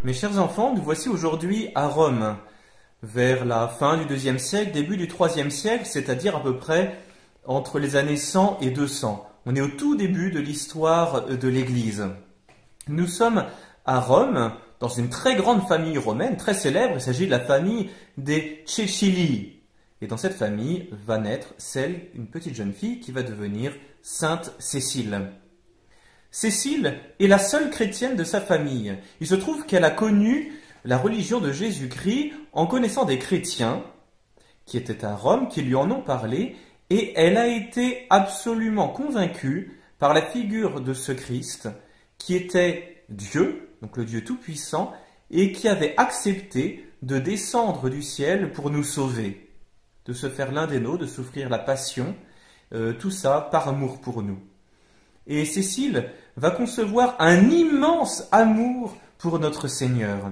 Mes chers enfants, nous voici aujourd'hui à Rome, vers la fin du IIe siècle, début du IIIe siècle, c'est-à-dire à peu près entre les années 100 et 200. On est au tout début de l'histoire de l'Église. Nous sommes à Rome, dans une très grande famille romaine, très célèbre. Il s'agit de la famille des Cecilii. Et dans cette famille va naître une petite jeune fille qui va devenir Sainte Cécile. Cécile est la seule chrétienne de sa famille. Il se trouve qu'elle a connu la religion de Jésus-Christ en connaissant des chrétiens qui étaient à Rome, qui lui en ont parlé, et elle a été absolument convaincue par la figure de ce Christ qui était Dieu, donc le Dieu Tout-Puissant, et qui avait accepté de descendre du ciel pour nous sauver, de se faire l'un des nôtres, de souffrir la passion, tout ça par amour pour nous. Et Cécile va concevoir un immense amour pour notre Seigneur.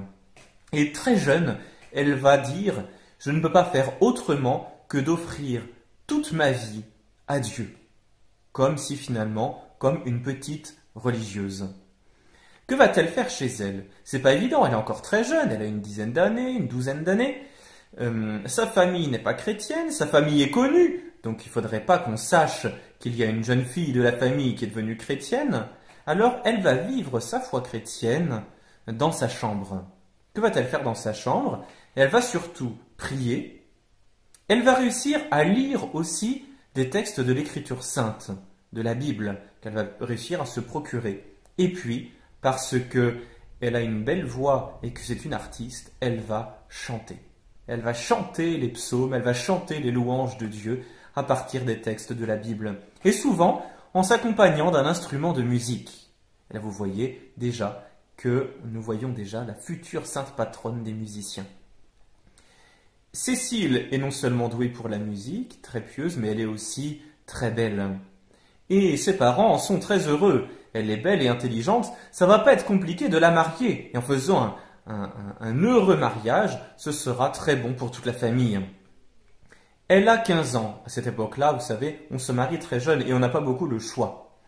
Et très jeune, elle va dire « Je ne peux pas faire autrement que d'offrir toute ma vie à Dieu », comme si finalement, comme une petite religieuse. Que va-t-elle faire chez elle? C'est pas évident, elle est encore très jeune, elle a une dizaine d'années, une douzaine d'années. Sa famille n'est pas chrétienne, sa famille est connue, donc il ne faudrait pas qu'on sache qu'il y a une jeune fille de la famille qui est devenue chrétienne. Alors elle va vivre sa foi chrétienne dans sa chambre. Que va-t-elle faire dans sa chambre? Elle va surtout prier. Elle va réussir à lire aussi des textes de l'Écriture sainte, de la Bible, qu'elle va réussir à se procurer. Et puis, parce qu'elle a une belle voix et que c'est une artiste, elle va chanter. Elle va chanter les psaumes, elle va chanter les louanges de Dieu à partir des textes de la Bible. Et souvent, en s'accompagnant d'un instrument de musique. Et là, vous voyez déjà que nous voyons déjà la future sainte patronne des musiciens. Cécile est non seulement douée pour la musique, très pieuse, mais elle est aussi très belle. Et ses parents en sont très heureux. Elle est belle et intelligente, ça va pas être compliqué de la marier. Et en faisant un heureux mariage, ce sera très bon pour toute la famille. Elle a 15 ans. À cette époque-là, vous savez, on se marie très jeune et on n'a pas beaucoup le choix.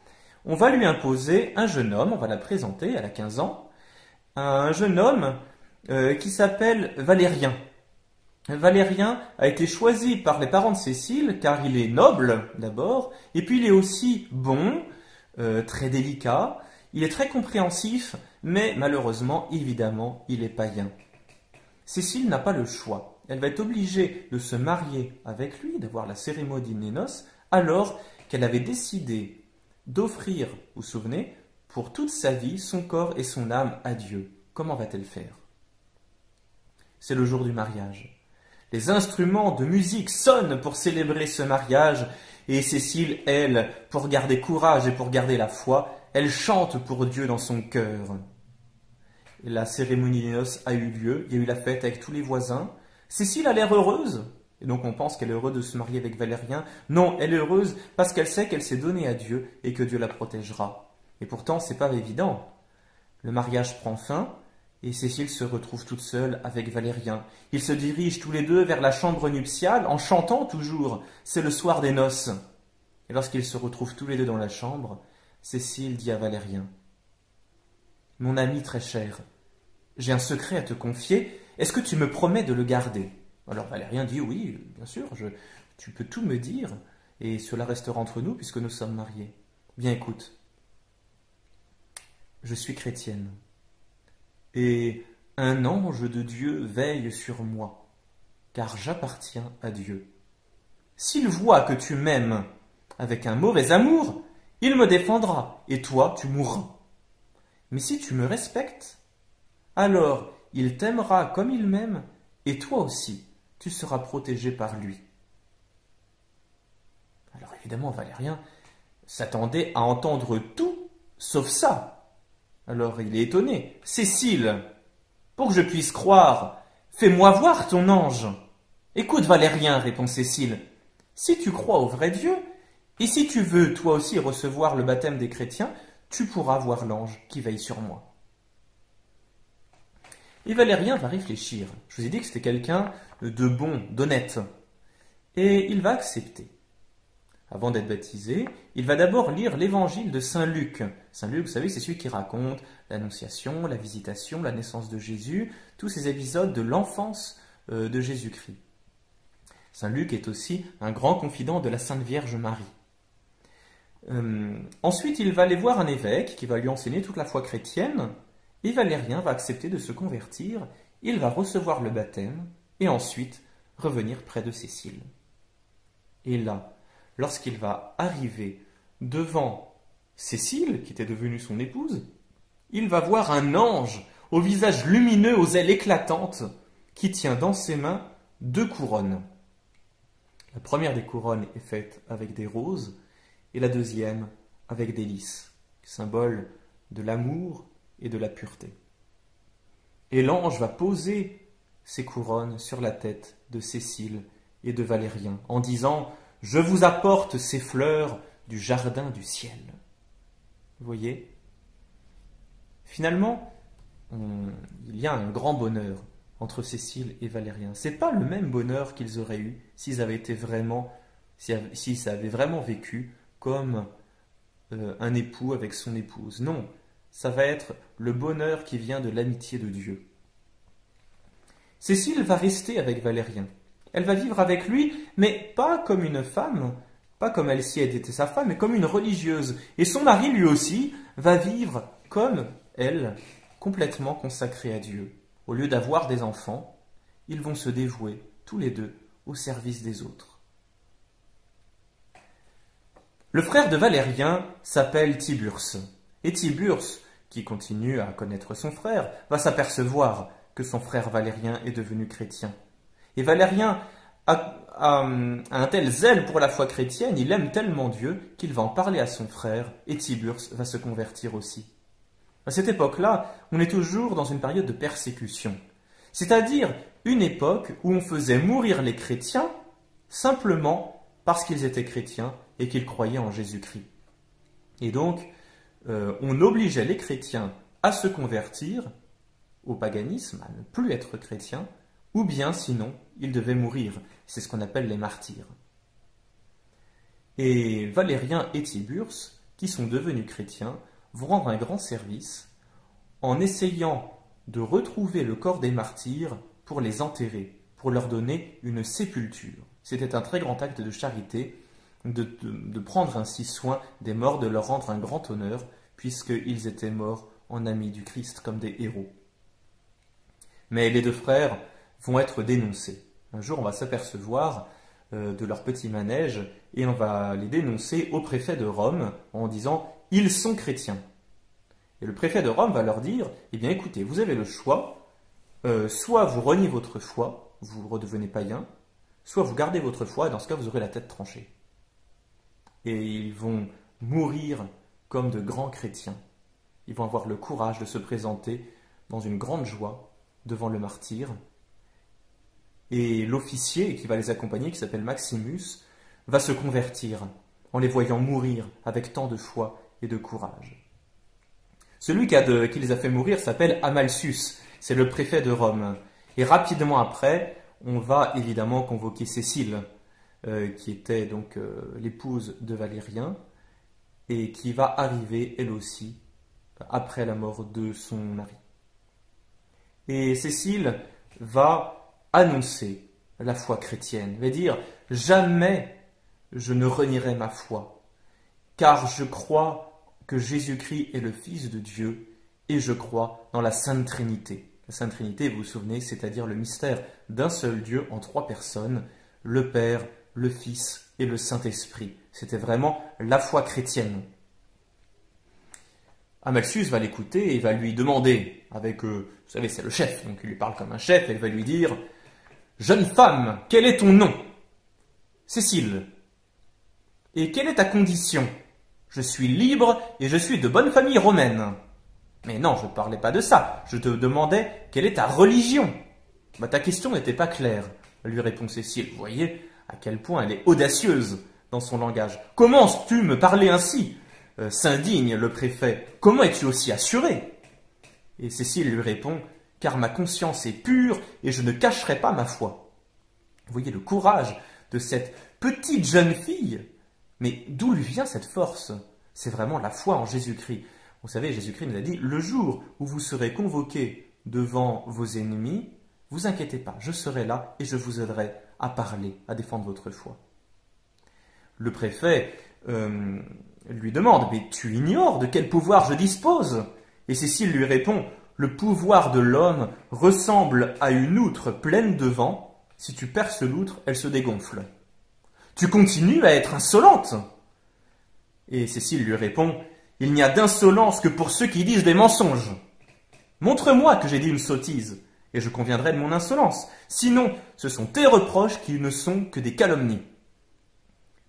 On va lui imposer un jeune homme, on va la présenter, elle a 15 ans, un jeune homme qui s'appelle Valérien. Valérien a été choisi par les parents de Cécile car il est noble d'abord, et puis il est aussi bon, très délicat, il est très compréhensif, mais malheureusement, évidemment, il est païen. Cécile n'a pas le choix. Elle va être obligée de se marier avec lui, d'avoir la cérémonie des noces, alors qu'elle avait décidé d'offrir, vous vous souvenez, pour toute sa vie, son corps et son âme à Dieu. Comment va-t-elle faire? C'est le jour du mariage. Les instruments de musique sonnent pour célébrer ce mariage, et Cécile, elle, pour garder courage et pour garder la foi, elle chante pour Dieu dans son cœur. Et la cérémonie des noces a eu lieu, il y a eu la fête avec tous les voisins. Cécile a l'air heureuse, et donc on pense qu'elle est heureuse de se marier avec Valérien. Non, elle est heureuse parce qu'elle sait qu'elle s'est donnée à Dieu et que Dieu la protégera. Et pourtant, c'est pas évident. Le mariage prend fin, et Cécile se retrouve toute seule avec Valérien. Ils se dirigent tous les deux vers la chambre nuptiale, en chantant toujours. C'est le soir des noces. Et lorsqu'ils se retrouvent tous les deux dans la chambre, Cécile dit à Valérien, « Mon ami très cher, j'ai un secret à te confier. Est-ce que tu me promets de le garder ?» Alors Valérien dit « Oui, bien sûr, tu peux tout me dire, et cela restera entre nous puisque nous sommes mariés. Bien écoute, je suis chrétienne, et un ange de Dieu veille sur moi, car j'appartiens à Dieu. S'il voit que tu m'aimes avec un mauvais amour, il me défendra, et toi tu mourras. Mais si tu me respectes, alors il t'aimera comme il m'aime, et toi aussi, tu seras protégé par lui. » Alors évidemment, Valérien s'attendait à entendre tout, sauf ça. Alors il est étonné. « Cécile, pour que je puisse croire, fais-moi voir ton ange. »« Écoute, Valérien, répond Cécile, si tu crois au vrai Dieu, et si tu veux toi aussi recevoir le baptême des chrétiens, tu pourras voir l'ange qui veille sur moi. » Et Valérien va réfléchir. Je vous ai dit que c'était quelqu'un de bon, d'honnête. Et il va accepter. Avant d'être baptisé, il va d'abord lire l'évangile de Saint Luc. Saint Luc, vous savez, c'est celui qui raconte l'Annonciation, la Visitation, la naissance de Jésus, tous ces épisodes de l'enfance de Jésus-Christ. Saint Luc est aussi un grand confident de la Sainte Vierge Marie. Ensuite, il va aller voir un évêque qui va lui enseigner toute la foi chrétienne, et Valérien va accepter de se convertir, il va recevoir le baptême, et ensuite revenir près de Cécile. Et là, lorsqu'il va arriver devant Cécile, qui était devenue son épouse, il va voir un ange au visage lumineux, aux ailes éclatantes, qui tient dans ses mains 2 couronnes. La première des couronnes est faite avec des roses, et la deuxième avec des lys, symbole de l'amour et de la pureté. Et l'ange va poser ces couronnes sur la tête de Cécile et de Valérien, en disant « Je vous apporte ces fleurs du jardin du ciel. » Vous voyez ? Finalement, il y a un grand bonheur entre Cécile et Valérien. Ce n'est pas le même bonheur qu'ils auraient eu s'ils avaient vraiment vécu comme un époux avec son épouse. Non, ça va être le bonheur qui vient de l'amitié de Dieu. Cécile va rester avec Valérien. Elle va vivre avec lui, mais pas comme une femme, pas comme Alcide était sa femme, mais comme une religieuse. Et son mari, lui aussi, va vivre comme elle, complètement consacré à Dieu. Au lieu d'avoir des enfants, ils vont se dévouer, tous les deux, au service des autres. Le frère de Valérien s'appelle Tiburce. Et Tiburce, qui continue à connaître son frère, va s'apercevoir que son frère Valérien est devenu chrétien. Et Valérien a un tel zèle pour la foi chrétienne, il aime tellement Dieu qu'il va en parler à son frère, et Tiburce va se convertir aussi. À cette époque-là, on est toujours dans une période de persécution, c'est-à-dire une époque où on faisait mourir les chrétiens simplement parce qu'ils étaient chrétiens et qu'ils croyaient en Jésus-Christ. Et donc, on obligeait les chrétiens à se convertir au paganisme, à ne plus être chrétiens, ou bien sinon, ils devaient mourir. C'est ce qu'on appelle les martyrs. Et Valérien et Tiburce, qui sont devenus chrétiens, vont rendre un grand service en essayant de retrouver le corps des martyrs pour les enterrer, pour leur donner une sépulture. C'était un très grand acte de charité de prendre ainsi soin des morts, de leur rendre un grand honneur, puisqu'ils étaient morts en amis du Christ comme des héros. Mais les 2 frères vont être dénoncés. Un jour, on va s'apercevoir de leur petit manège et on va les dénoncer au préfet de Rome en disant « Ils sont chrétiens ». Et le préfet de Rome va leur dire « Eh bien écoutez, vous avez le choix, soit vous reniez votre foi, vous redevenez païen, soit vous gardez votre foi et dans ce cas vous aurez la tête tranchée. » Et ils vont mourir comme de grands chrétiens. Ils vont avoir le courage de se présenter dans une grande joie devant le martyr. Et l'officier qui va les accompagner, qui s'appelle Maximus, va se convertir en les voyant mourir avec tant de foi et de courage. Celui qui les a fait mourir s'appelle Amalsus, c'est le préfet de Rome. Et rapidement après, on va évidemment convoquer Cécile, qui était donc l'épouse de Valérien, et qui va arriver elle aussi après la mort de son mari. Et Cécile va annoncer la foi chrétienne, va dire « Jamais je ne renierai ma foi, car je crois que Jésus-Christ est le Fils de Dieu et je crois dans la Sainte Trinité. » La Sainte Trinité, vous vous souvenez, c'est-à-dire le mystère d'un seul Dieu en 3 personnes, le Père, le Fils et le Saint-Esprit. C'était vraiment la foi chrétienne. Amalsus va l'écouter et va lui demander, avec, vous savez, c'est le chef, donc il lui parle comme un chef, et il va lui dire « Jeune femme, quel est ton nom ?»« Cécile. »« Et quelle est ta condition ?»« Je suis libre et je suis de bonne famille romaine. »« Mais non, je ne parlais pas de ça, je te demandais quelle est ta religion. »« Ta question n'était pas claire, » lui répond Cécile. Vous voyez à quel point elle est audacieuse dans son langage. « Comment oses-tu me parler ainsi ?» s'indigne le préfet. « Comment es-tu aussi assuré ?» Et Cécile lui répond « Car ma conscience est pure et je ne cacherai pas ma foi. » Vous voyez le courage de cette petite jeune fille Mais d'où lui vient cette force? C'est vraiment la foi en Jésus-Christ. Vous savez, Jésus-Christ nous a dit, le jour où vous serez convoqués devant vos ennemis, vous inquiétez pas, je serai là et je vous aiderai à parler, à défendre votre foi. Le préfet lui demande, mais tu ignores de quel pouvoir je dispose? Et Cécile lui répond, le pouvoir de l'homme ressemble à une outre pleine de vent. Si tu perces l'outre, elle se dégonfle. Tu continues à être insolente. Et Cécile lui répond, il n'y a d'insolence que pour ceux qui disent des mensonges. Montre-moi que j'ai dit une sottise, et je conviendrai de mon insolence. Sinon, ce sont tes reproches qui ne sont que des calomnies.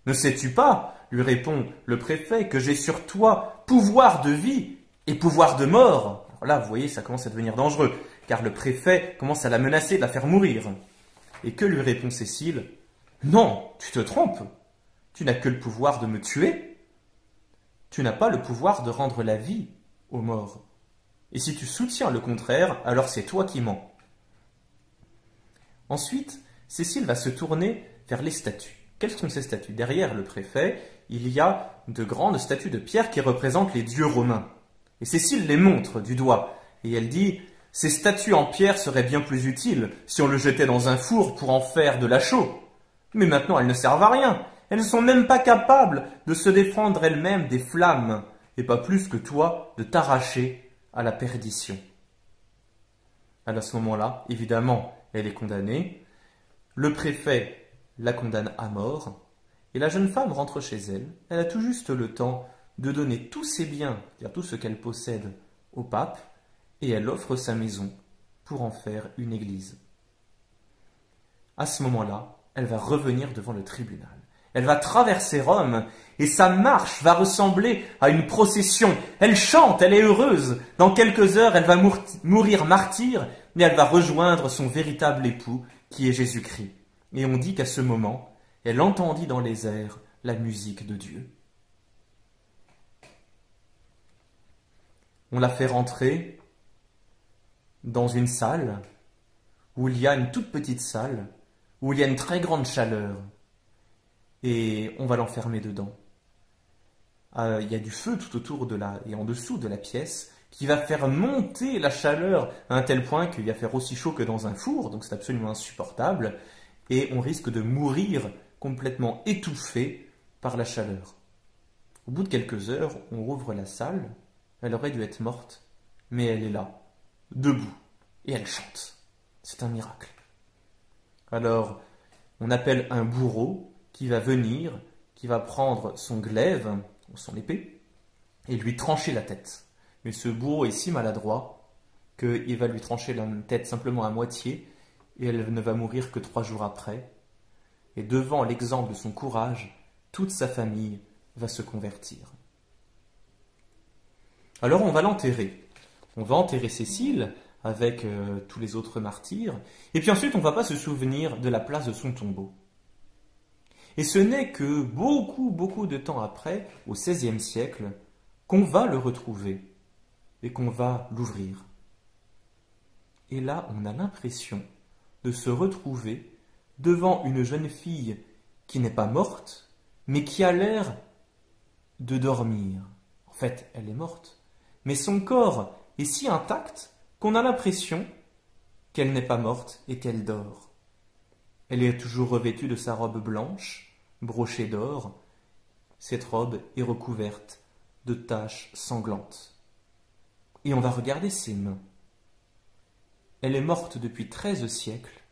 Ne sais-tu pas, lui répond le préfet, que j'ai sur toi pouvoir de vie et pouvoir de mort? Alors là, vous voyez, ça commence à devenir dangereux, car le préfet commence à la menacer de la faire mourir. Et que lui répond Cécile? Non, tu te trompes. Tu n'as que le pouvoir de me tuer. Tu n'as pas le pouvoir de rendre la vie aux morts. Et si tu soutiens le contraire, alors c'est toi qui mens. Ensuite, Cécile va se tourner vers les statues. Quelles sont ces statues? Derrière le préfet, il y a de grandes statues de pierre qui représentent les dieux romains. Et Cécile les montre du doigt, et elle dit « Ces statues en pierre seraient bien plus utiles si on le jetait dans un four pour en faire de la chaux. Mais maintenant, elles ne servent à rien. Elles ne sont même pas capables de se défendre elles-mêmes des flammes, et pas plus que toi de t'arracher à la perdition. » À ce moment-là, évidemment, elle est condamnée. Le préfet la condamne à mort, et la jeune femme rentre chez elle. Elle a tout juste le temps de donner tous ses biens, c'est-à-dire tout ce qu'elle possède, au pape, et elle offre sa maison pour en faire une église. À ce moment-là, elle va revenir devant le tribunal. Elle va traverser Rome, et sa marche va ressembler à une procession. Elle chante, elle est heureuse. Dans quelques heures, elle va mourir martyre, mais elle va rejoindre son véritable époux, qui est Jésus-Christ. Et on dit qu'à ce moment, elle entendit dans les airs la musique de Dieu. On la fait rentrer dans une salle, où il y a une toute petite salle, où il y a une très grande chaleur, et on va l'enfermer dedans. Il y a du feu tout autour et en dessous de la pièce, qui va faire monter la chaleur à un tel point qu'il va faire aussi chaud que dans un four, donc c'est absolument insupportable, et on risque de mourir complètement étouffé par la chaleur. Au bout de quelques heures, on rouvre la salle, elle aurait dû être morte, mais elle est là, debout, et elle chante. C'est un miracle. Alors, on appelle un bourreau qui va venir, qui va prendre son glaive, son épée, et lui trancher la tête. Mais ce bourreau est si maladroit qu'il va lui trancher la tête simplement à moitié, et elle ne va mourir que 3 jours après. Et devant l'exemple de son courage, toute sa famille va se convertir. Alors on va l'enterrer. On va enterrer Cécile avec tous les autres martyrs, et puis ensuite on ne va pas se souvenir de la place de son tombeau. Et ce n'est que beaucoup de temps après, au XVIe siècle, qu'on va le retrouver et qu'on va l'ouvrir. Et là, on a l'impression de se retrouver devant une jeune fille qui n'est pas morte, mais qui a l'air de dormir. En fait, elle est morte, mais son corps est si intact qu'on a l'impression qu'elle n'est pas morte et qu'elle dort. Elle est toujours revêtue de sa robe blanche, brochée d'or. Cette robe est recouverte de taches sanglantes. Et on va regarder ses mains. Elle est morte depuis 13 siècles,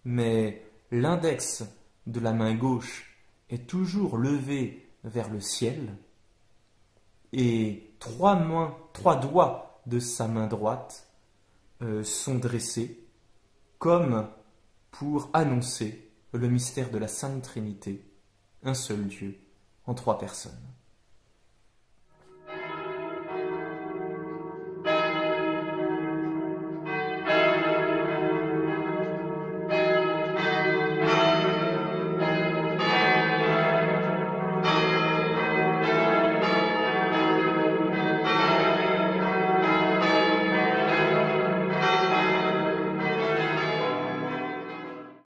mais l'index de la main gauche est toujours levé vers le ciel, et 3 doigts de sa main droite sont dressés comme pour annoncer le mystère de la Sainte Trinité, un seul Dieu en 3 personnes.